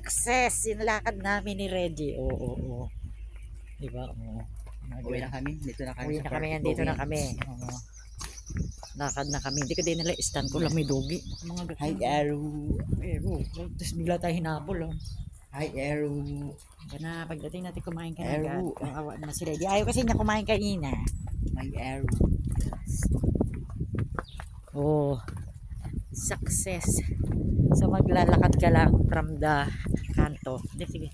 Success! Yung lakad namin ni Reggie. Oo. Diba? Oo. Uwi na kami. Dito na kami. Uwi na kami. Dito na kami. Oo. Lakad na kami. Hindi ko din nila stand ko lang may dogi. Mga Hi, Arrow. Tapos bigla tayo hinabol. Oh. Hi, Arrow. Na pagdating natin kumain ka na agad. Arrow. Awa naman si Reggie. Ayaw kasi niya kumain kanina. Hi, Arrow. Oh. Success. So maglalakad ka lang from the kanto. Sige.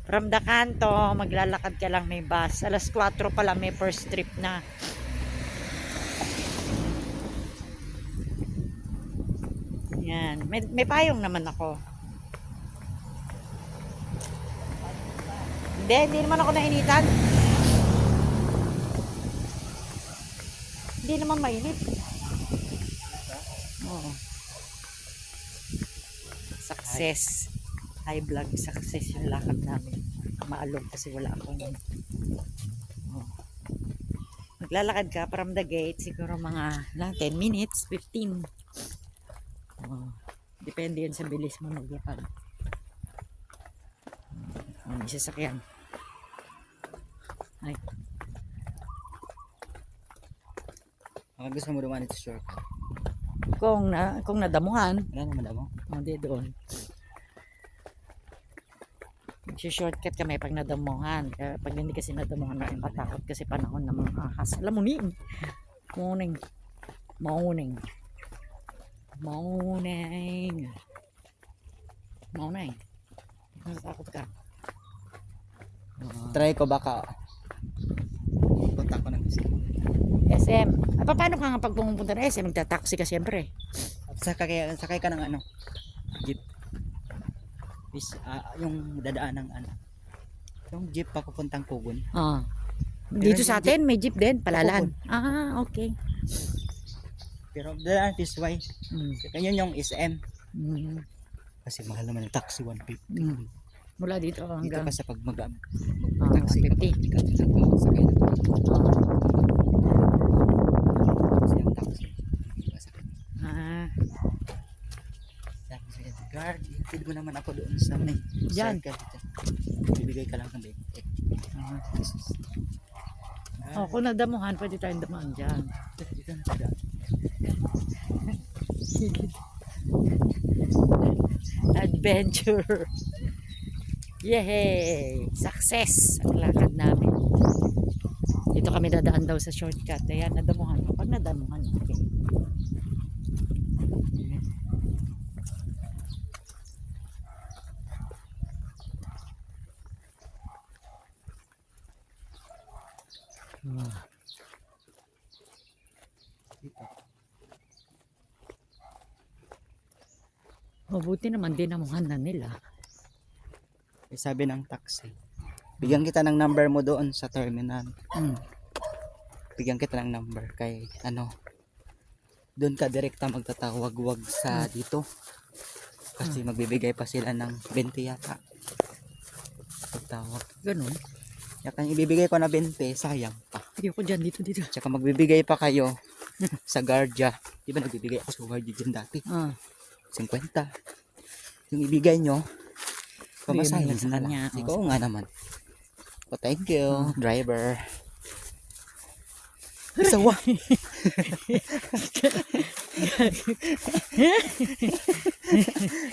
From the kanto, maglalakad ka lang, may bus. Alas 4 pa lang may first trip na. Yan. May payong naman ako. Hindi naman ako nainitan. Hindi naman mainit. Oo. Success. High vlog success yung lakad namin. Maalog kasi wala akong maglalakad ka from the gate siguro mga 10 minutes 15. Depende yun sa bilis mo maglakad. May sasakyan. Ay. Gusto mo dumaan ito short? Kung nadamuhan, Wala naman ako. hindi doon. Shortcut kami pag nadamuhan. Kaya pag hindi kasi nadamuhan, nakakatakot kasi panahon ng mga ahas. Alam mo ni, Morning. Natatakot ka. Try ko baka punta ko ng SM. Paano ka nga pag pumunta ng SM? Magta-taxi ka siyempre. sakay ka ng jeep. Yung dadaan ng yung jeep papuntang Kugon. Dito sa atin may jeep din, palalan. Okay. Pero dadaan this way. Kaya yung SM. Kasi mahal naman yung taxi 150. Mula dito Dito hanggang kasi pag taxi 50. Sakay na. Kasi yung taxi. Guard, itid mo naman ako doon sa may Diyan. bibigay ka lang ng 20. Kung nadamuhan, pwede tayong damuhan dyan. Dito na tayo. Adventure. Yay! Success! Ang lakad namin. Dito kami dadaan daw sa shortcut. Ayan, nadamuhan. Pag nadamuhan, okay. Mabuti naman dinamuhan na nila. Sabi ng taxi, bigyan kita ng number mo doon sa terminal. Bigyan kita ng number kay doon ka direkta magtatawag, wag sa dito kasi magbibigay pa sila ng 20 yata pagtawag. Ganun. Kaya ibibigay ko na 20, sayang pa. Ayoko dyan, dito. Tsaka magbibigay pa kayo sa guardia. Di ba nagbibigay ako sa guardia dyan dati? 50. Yung ibigay nyo, pamasahin sa na kanya. lang. Ikaw nga naman. Thank you, driver. Sawa.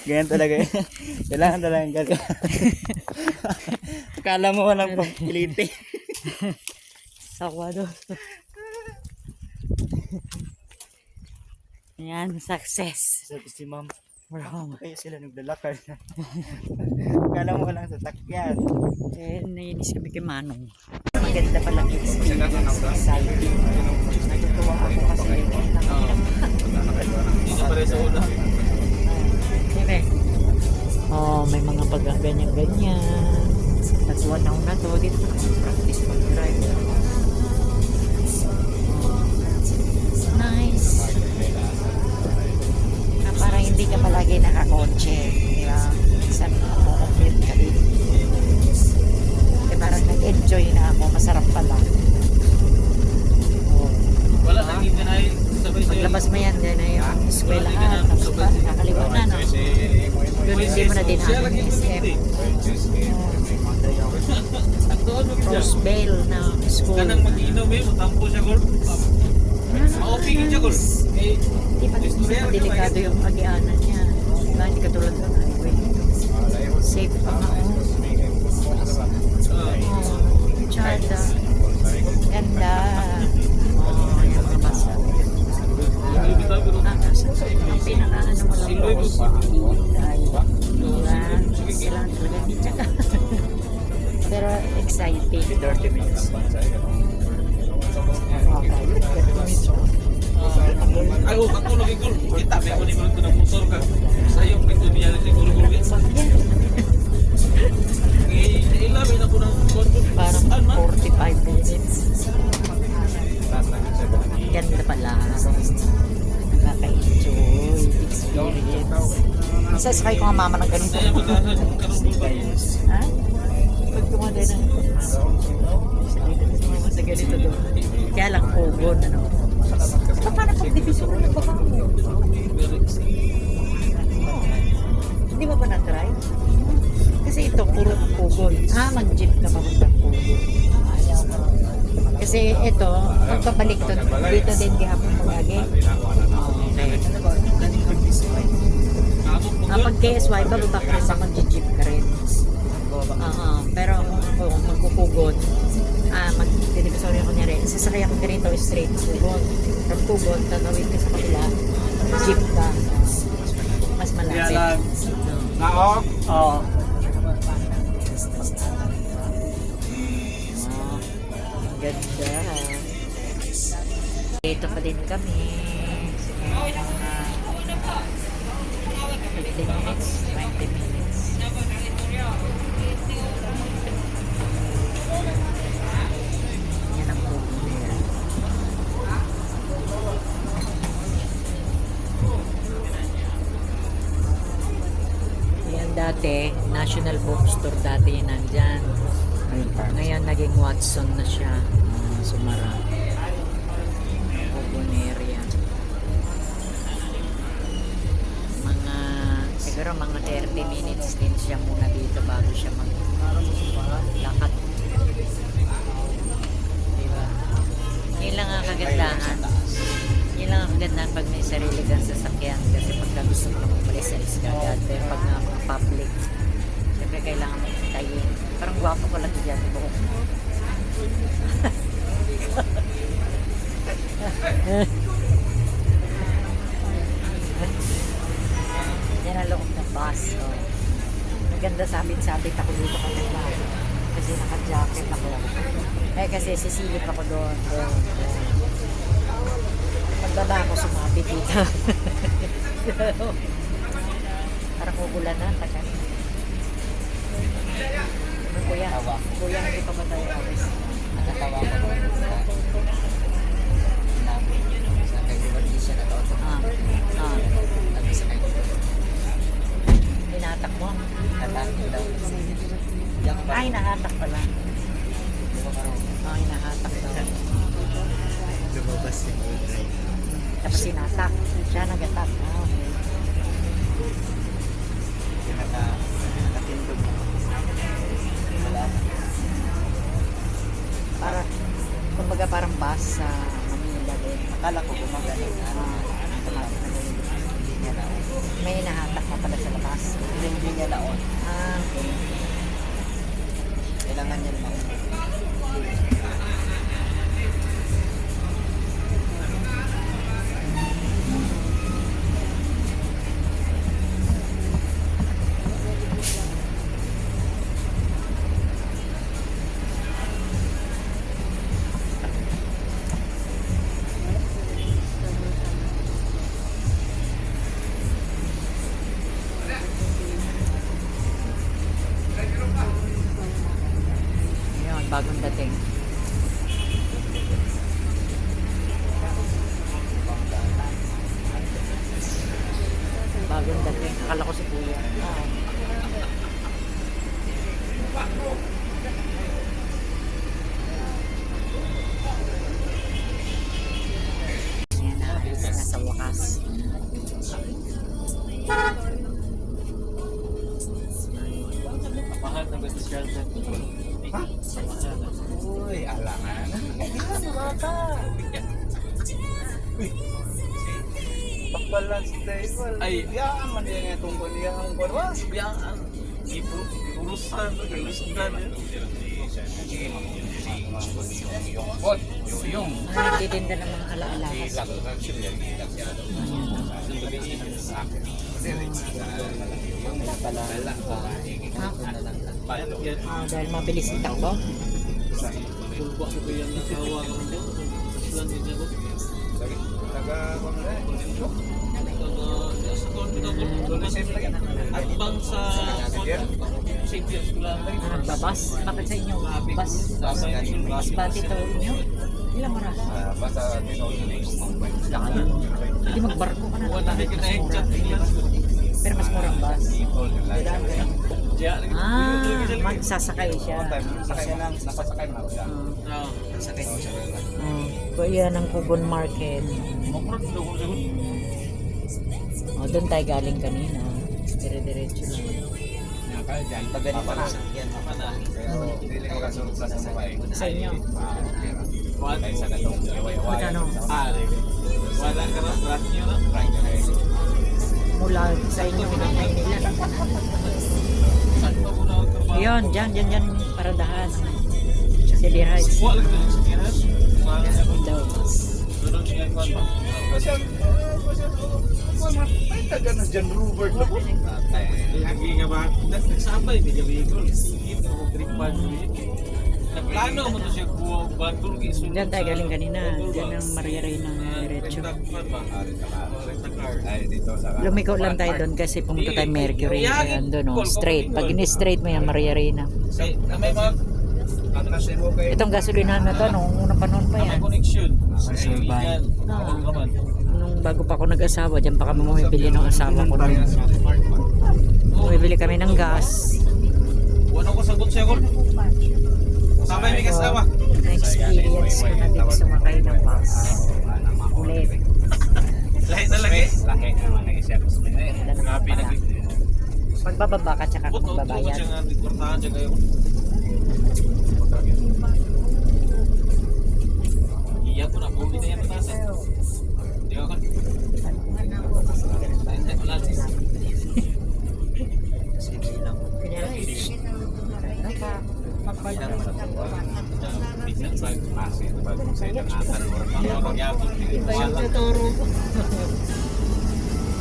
Ganyan talaga. Kailangan talaga ganyan. Akala mo walang pagpiliti. Sawa doon. Ayan, success. Sabi si ma'am, We're home. kaya sila naglalakad. Akala mo walang sasakyan. Nainis kami kay Manong. Maganda pala yung experience. Exciting. Natutuwa ako kasi may mga pagganyan-ganyan. Nagsuwan na to. Dito kasi practice mag-drive. Nice. Parang hindi ka palagi nakakotse. Diba? Minsan ako-commute ka din. Parang nag-enjoy na ako. Masarap pala. Wala, naging ganay sa Palabas mo yan, dyan na yung eskwelahan. Tapos pa, kakaliwa na, no? Doon hindi mo na dinaanan yung SM. Roseville na school. Kanang mag-inom eh, matampo siya gol. Maupingin siya gol. Hindi pa delikado yung pag-ianan niya. Diba? Hindi katulad ng highway. Safe pa nga. Chanda. Ganda. Oh, yung mga basa. Ang pinaka-ano mo lang po. Diba? Kailangan talaga di tsaka. Pero exciting. 30 minutes. Okay. Ay, katulog yung gol. Kita, may ako ni Gol ko na pusor ka. Sa'yo, ito niya na siguro gol. Ilamin ako ng gol. Parang 45 minutes. Ganda pala. Nakaka-enjoy experience. Isasakay ko nga mama ng ganito. Sa'yo, magkasan yung karong gol ba? Ha? Pag tumaday na. Sa ganito doon. Kaya lang pugon, ano. Saka paano pag divisor na baka mo? Hindi mo ba na-try? Kasi ito, puro pugon. Mag-jeep ka papuntang pugon. Kasi ito, magpabalik to. Dito din gihapon mag-agi. Okay. Pag KSY, bababa ka rin sa mag-jeep ka rin. Pero kung magpupugon, mag-divisory ako kunyari, sasakay ako dito straight pugon. From pugon, tatawid ka sa kabila, jeep ka. Mas malapit. Nao? Oo. Ganda. Dito pa din kami. Siguro mga 15 minutes, 20 minutes. Yan ang pugon nila. Yan dati, National Bookstore dati yun nandyan. Ngayon naging Watson na siya. Sumara. Pugon area. Siguro mga 30 minutes din siya muna dito bago siya maglakad. Diba? Yun lang ang kagandahan. Yun lang ang kagandahan pag may sarili kang sasakyan kasi pagka gusto mo na mag-license ka agad. Pero pag nga mga public, siyempre kailangan magtayin. Parang gwapo ko lang dyan. Buhok mo. Yan ang loob ng bus. Oh. Maganda sabit-sabit ako dito kanina. Kasi naka-jacket ako. Kasi sisilip ako doon. Pagbaba ako sumabit dito. Parang ugulan na. Takan. Ano kuya? Kuya, hindi pa ba tayo alis? Nakatawa ko doon sa kay Divertisya na to. Tapos sa kay Hinatak mo? Hatakin daw. Ay, nahatak pala. Hinahatak daw. Lumabas yung drive. Tapos hinatak. Siya nagatak. Nakatindog. Wala. Para, kumbaga parang bus sa Manila din. Akala ko gumagano na. Automatic na din. Hindi niya naon. May hinahatak na pala sa labas. Hindi niya naon. Okay. Kailangan niya naman. Yun, bagong dating. Bagong dating. Akala ko si Kuya. Ayan na, nasa Balance table. Ay. Biyaan man din itong kaniyang kuwan. Biyaan. Ipurusan. Ilusugan. Yung. Mga nagtitinda ng mga ala-alahas. Dahil mabilis ang takbo. Kulba ko ba yan nakawa ka mo? Lang din ako. Atbang sa safety school. Nagbabas? Bakit sa inyo? Bus? Bus ba dito inyo? Ilang oras? Basta Hindi magbarko ka na. Wala na kita yung chat. Pero mas murang bus. Diya. Magsasakay siya. Sakay lang, napasakay mo siya. Sakay mo siya. Kuya ng Kugon Market. Makurot daw ko siya. Doon tayo galing kanina. Dire-diretso lang. Pag ganito na sakyan. Pero dili ko kasunod sa sabay. Sa inyo? Kaya sa katong Magkano? Wala ka na trust nyo na. Mula sa inyo ng Maynila. Saan pa po na ako trabaho? Yun, dyan, paradahan. City Rides. Wala ka na sa kinas. Daw. Doon siya yung kwan pa. Ay, taga na dyan, Robert. Lagi nga ba? Nagsabay, may gabigol. Sige, trip pa. Nagplano mo to siya kuha bandul. Dyan tayo galing kanina. Dyan ang Maria Reyna ng diretso. Ay, dito sa Lumiko lang tayo doon kasi pumunta tayo Mercury. Ayan doon, straight. Pag ini-straight mo yan, Maria Reyna. May mga Atras mo kay Itong gasolinahan na to, nung unang panahon pa may yan. connection. Survive. Nung bago pa ako nag-asawa, dyan pa kami bumibili ng asawa ko. Bumibili kami ng gas. Ano ko sagot siya ko? Sabay may kasawa. Na-experience ko na din sumakay ng bus. Ulit. Lahi na lagi. Laki naman ang isip. Happy na. Pagbababa ka, tsaka ka Buto ko magbabayad. siya nga dikortahan siya kayo. Iya ko na bumi na yan patasan. Di ka kan. Sige lang. Bisan sa asin bago sa ilang asan or pangyapon. Iba yung tuturo ko.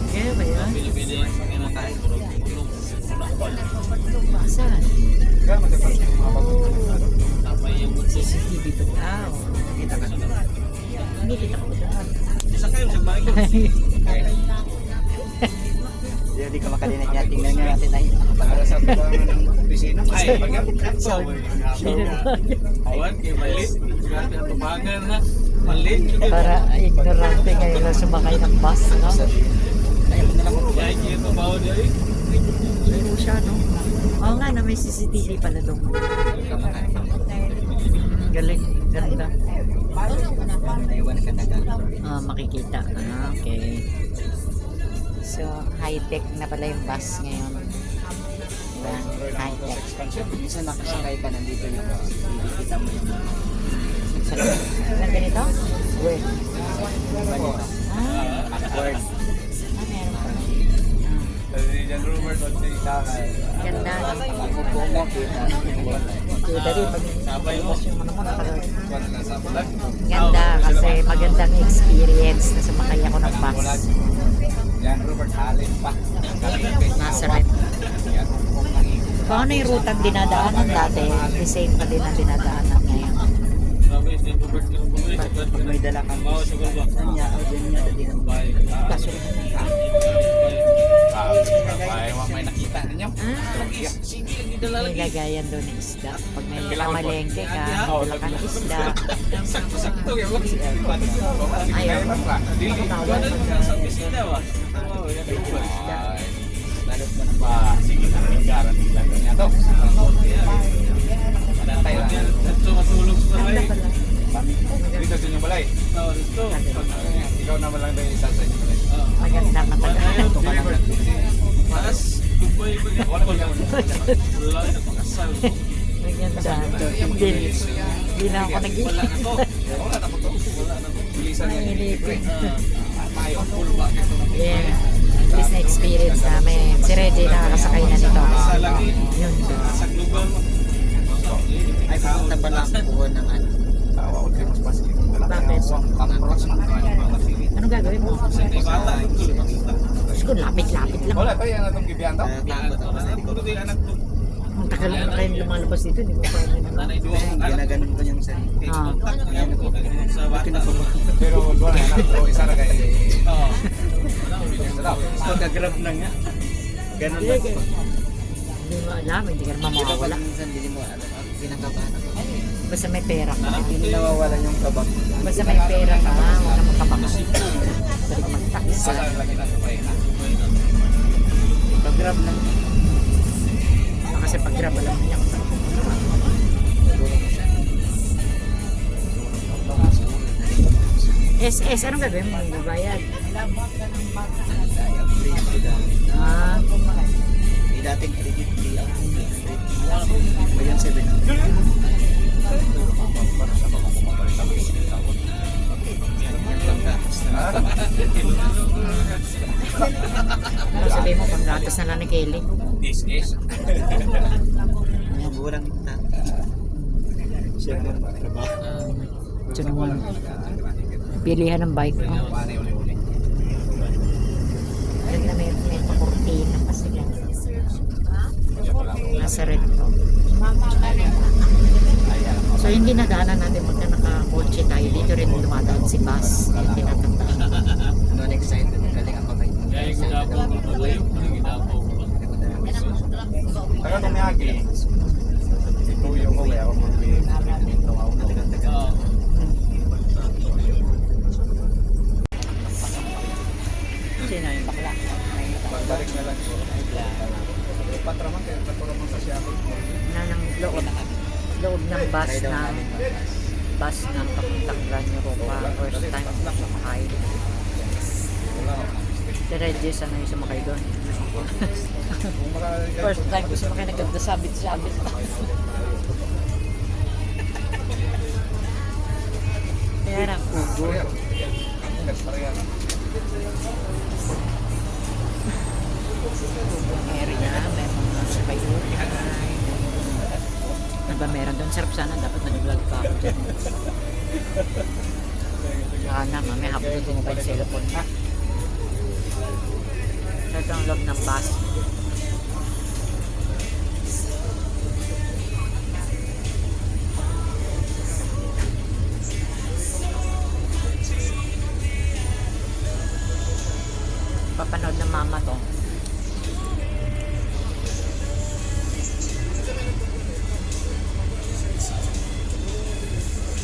Kaya ba yan? Bili-bili nga na tayo puro tulong. Saan? Tapay yung bunso. CCTV to. Kita ka na. Hindi kita ko doon. Isa kayo sa bahay ko. Hindi ka makalinan niya. Tingnan nga natin ay Para sa ng opisina. Ay, Hindi na Awan, kay malit. Grabe ang tumagan na. Malit. para ignorante ngayon na sumakay ng bus, no? Kaya kaya bawal niya eh. Laro siya, no? Oo nga na, may CCTV pala doon. Galing, ganda. Naiwan ka na Makikita. Okay. So, high-tech na pala yung bus ngayon. Diba? High-tech. Minsan nakasakay ka nandito yung kita mo yung Sa loob. Lang ganito? Word. word. Meron pa. Diyan Robert at si Kakay. Ganda. Pagpupo mo, kita. Kita rin. Pag Sabay mo. yung ano mo, nakaroon. Wala na sa bulag. Ganda kasi magandang experience na sumakay ako ng bus. Yan Robert, alin pa. Nasa red. Paano yung rutang dinadaanan dati? The same pa din ang dinadaanan ngayon. Sabi, si Robert ka ng bumili. Pag may dala kang Bawa siya ko ba? kanya, o dyan niya dali ng Bye. Kaso Ay, may nakita ninyo. may lagayan doon ng isda. Pag may kamalengke ka, wala kang isda. Sakto-sakto yung mga Ayaw. Dili. Wala lang sa opisina ba? Oo, yan Robert. Lalot mo na ba? Sige na, may garanti lang niya to. Manantay lang. Dito matulog sa balay. Dito sa inyong balay. Oo, dito. Ikaw naman lang din isa sa inyong balay. Maganda matagal. Taas, Dubai ba niya? Wala na pakasal. Maganda. Hindi na ako nag-iisip. Wala na po to. Wala na po. Bilisan niya. Nanginipin. kayo, full back ito. Yeah. At least na-experience namin. Si Reddy nakakasakay na nito. Sa lagi. Yun. Sa global mo. Ay, pupunta pala ako ng ano. Bakit? Anong gagawin mo? May bata. Siguro lapit-lapit lang. Wala tayo na itong gibihan daw. Puro di anak ko. Ang tagal na kayo lumalabas dito. Hindi mo pa rin naman. Nanay duwang anak. Ginaganon ko yung sarili. Ah. Yan po. Sa bata. Pero wala na anak ko, isa na kay... Oo. Pagka-grab na nga. Ganun Hindi lang. ka- hindi mo alam. Hindi ka naman Di ba pag mawawala. minsan hindi mo alam, kinakabahan ako. Basta may pera ka. Hindi nawawala yung kabak. Basta may pera ka. Huwag na magkabaka. Pwede ka mag-tax. Saan lagi na ito pa yun? Pag-grab lang. Kasi pag grab alam niya. SS, anong gagawin mo? Babayad. Ah, May dating credit fee ako. 100. Ngayon 700. ano sabihin mo, panggatas na lang ni Kelly. This is. Murang na. Siya kung trabaho. Ito naman. Pilihan ng bike mo. Alam na may pakurtina pa sila. Nasa red to. So yung dinadaanan natin pagka naka-kotse tayo, dito rin dumadaan si bus. Yung tinatandaan. Non excited. Galing ako kay. Kaya yung ginagawa mo pala yung ginagawa mo. Taga tumiyagi. Ito yung ko kaya ako mag-pinto ako. Oo. Sino yung bakla? Pagbalik na lang. Patraman kayo, patraman sa siya ako. Na ng loob ng bus Try daw na namin mag-bus. bus ng papuntang Gran Europa. First time ko sumakay. Si Regis, ano yung sumakay doon? First time ko sumakay, naganda sabit-sabit pa. Kaya lang, kugo. Kugong area, may mga sabay-ukay. Ano ba meron doon? Sarap sana, dapat nag-vlog pa ako dyan. Sana, mamaya haputin pa yung cellphone na. Ito ang loob ng bus. Papanood ng mama to.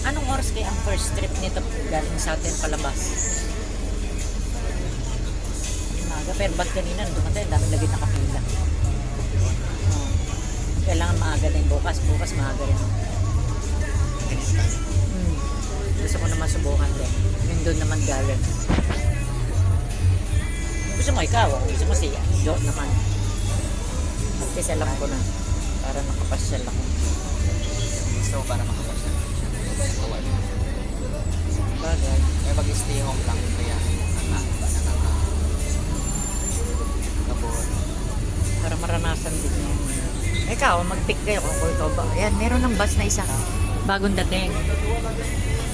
Anong oras kaya ang first trip nito galing sa atin palabas? Umaga, pero ba't kanina nandun tayo, ang daming lagi nakapila. Oh. Kailangan maaga din bukas. Bukas maaga rin. Gusto ko naman subukan din. Yung doon naman galing. Gusto mo ikaw, gusto mo siya. Jo naman. At least alam ko na. Para nakapasyal ako. Gusto ko para makapasya. Bagay. May mag-stay home lang kaya nakaka-kabor. Para maranasan din yan. Ikaw, mag-pick kayo kung ikaw ba. Ayan, meron ng bus na isa. Bagong dating.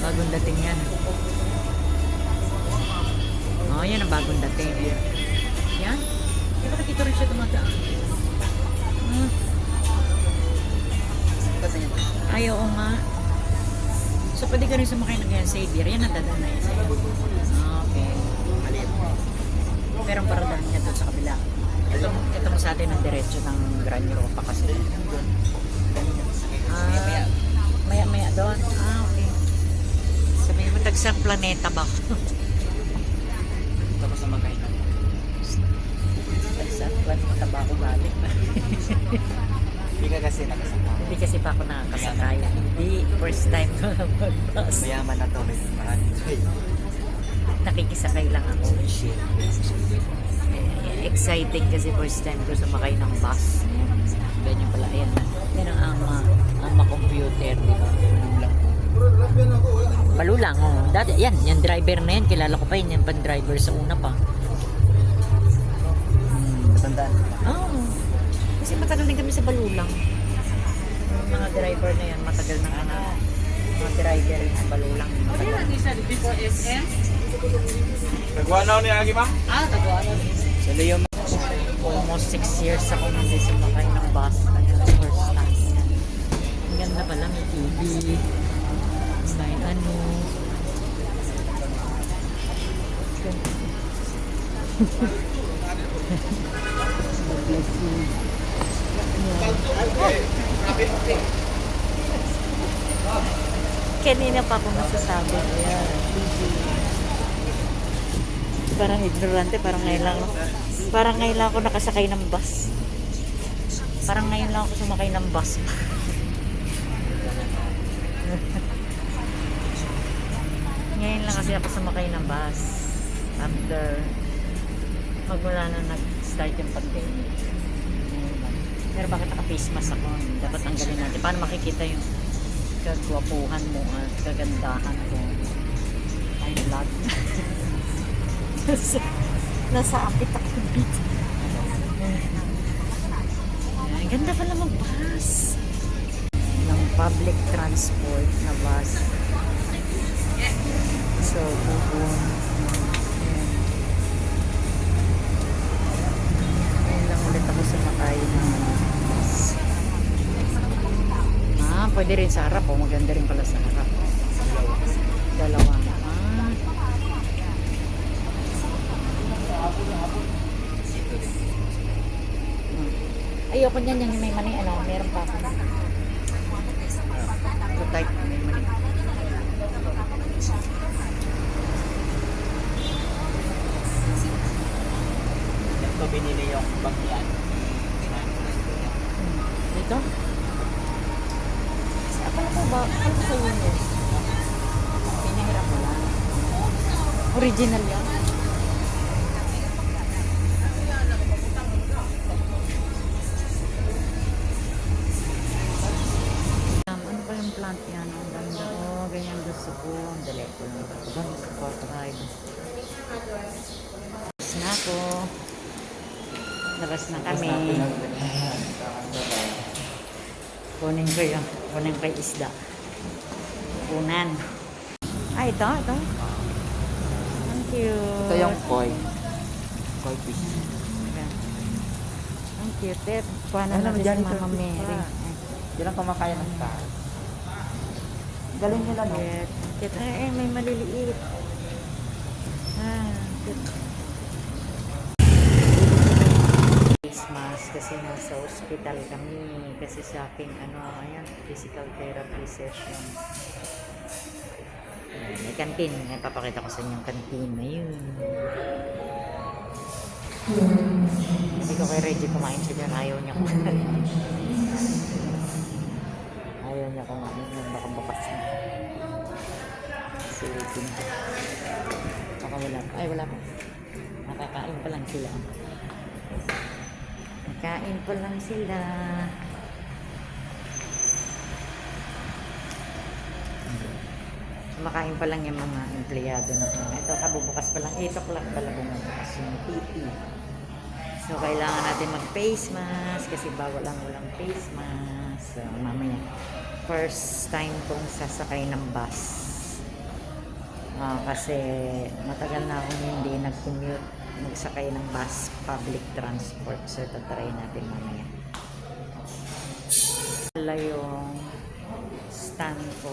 Bagong dating yan. Oh, yan ang bagong dating. Yan. Di ba nakita rin siya tumadaan? Ay, oo nga. So, pwede ka rin sumakay ng ganyan Xavier. Yan ang dadaan na yan. Okay. Maliit. Pero ang paradahan niya doon sa kabila. Itong sa atin ang diretso ng Gran Europa kasi. Ah, maya doon. Ah, okay. Sabihin mo, tagsang planeta ba? Ito ko sa Magay. Tagsang planeta ba ako galing? Hindi ka kasi nakasama. Hindi kasi pa ako nakakasakay. Hindi. First time ko na mag-bus. Mayaman na to. Maraming Nakikisakay lang ako. shit. Exciting kasi first time ko sumakay ng bus. Ayan. Ganyan pala. Ayan. Yan ang ama computer, di ba? Lang. Balulang, oh. Dati, yan driver na yan. Kilala ko pa yun, yung pan-driver sa una pa. Tandaan. Oh. Kasi matagal din kami sa Balulang. Yung mga driver na yan, matagal na mga driver rin sa Balulang. Matagal. Nagwanaw ni Agi ma'am? Sa Leo, Almost 6 years ako hindi sumakay ng bus. Ayun, first time. Ang ganda pala, may TV. May ano. Kanina pa ako masasabi. Ayan, TV. Parang ignorante, parang ngayon lang ako nakasakay ng bus. Parang ngayon lang ako sumakay ng bus. Ngayon lang kasi ako sumakay ng bus. After magmula na nag-start yung pandemic. Ngayon lang. Pero bakit naka-face mask ako? Dapat tanggalin natin. Paano makikita yung kagwapuhan mo at kagandahan ko? Ay, vlog. Nasa apit ako dito. Ang ganda pala mag-bus. Ng public transport na bus. So, bubun. Ngayon lang ulit ako sumakay ng bus. Pwede rin sa harap. Maganda rin pala sa harap. Dalawa. Ayoko niyan yung may mani, meron pa ako. Ito type, may mani. ito binili yung bagyan. Dito? Akala ko ba? Akala ko sa'yo yun. Pinahirap mo lang. Original yan. Ano pa yung plant yan? Ang ganda. Oh, ganyan gusto ko. Ang dali ko lang. Ganda ko pa ride. Labas na ako. Labas na kami. Kunin ko yung isda. Kunan. Ito. Thank you. Ito yung koi. Koi fish. Ang cute. Kuha na Ano, natin dyan si Mama ito. Mary. Hindi lang kumakain ng tao. Galing nila, no? Cute. Ay, may maliliit. Cute. Face mask kasi nasa hospital kami. Kasi sa aking, physical therapy session. May canteen. May papakita ko sa inyo yung canteen na yun. Hindi ko kay Reggie kumain siya dyan. Ayaw niya kumain. Ayaw niya kumain. Baka bukas na. Silipin ko. Baka wala pa. Ay, wala pa. Nakakain pa lang sila. Nakain pa lang sila. Kumakain pa lang yung mga empleyado na ito, kabubukas pa lang 8 o'clock pala bumubukas yung PT. So kailangan natin mag face mask kasi bawal lang walang face mask. So mamaya first time kong sasakay ng bus. Kasi matagal na akong hindi nag-commute magsakay ng bus, public transport. So tatry natin mamaya. Wala yung stand ko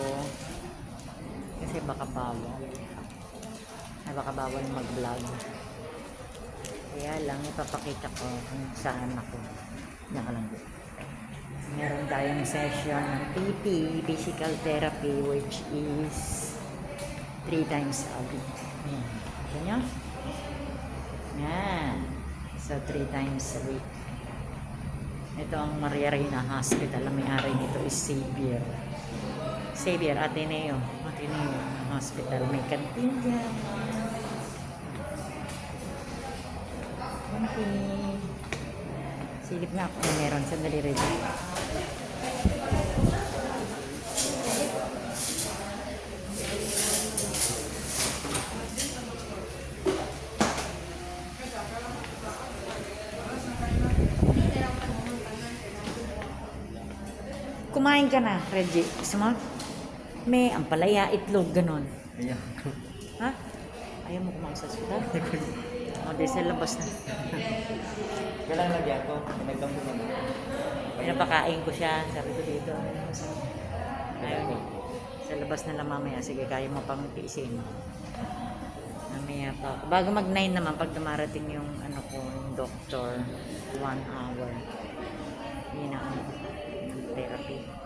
kasi baka bawal. Baka bawal mag-vlog. Kaya lang ipapakita ko kung saan ako. Nakalang dito. Meron tayong session ng PT, physical therapy, which is 3 times a week. Ayan. Ito nyo? Yan. So 3 times a week. Ito ang Maria Reina Hospital. Ang may-ari nito is Xavier Ateneo Hospital. May canteen dyan. Okay. Silip nga ako. Meron. Sandali rin. Kumain ka na, Reggie. Gusto mo? May ampalaya, itlog, ganon. Ayan. Ha? Ayaw mo kumain sa ospital? O, di sa labas na. Kailangan lagyan ko. Nagdampo naman. Pinapakain ko siya. Sabi ko dito. Ayaw niya. Sa labas na lang mamaya. Sige, kaya mo pang tiisin. Mamaya pa. Bago mag-9 naman, pag dumarating yung ano ko, yung doctor, 1 hour. Yun ang ano, yung therapy.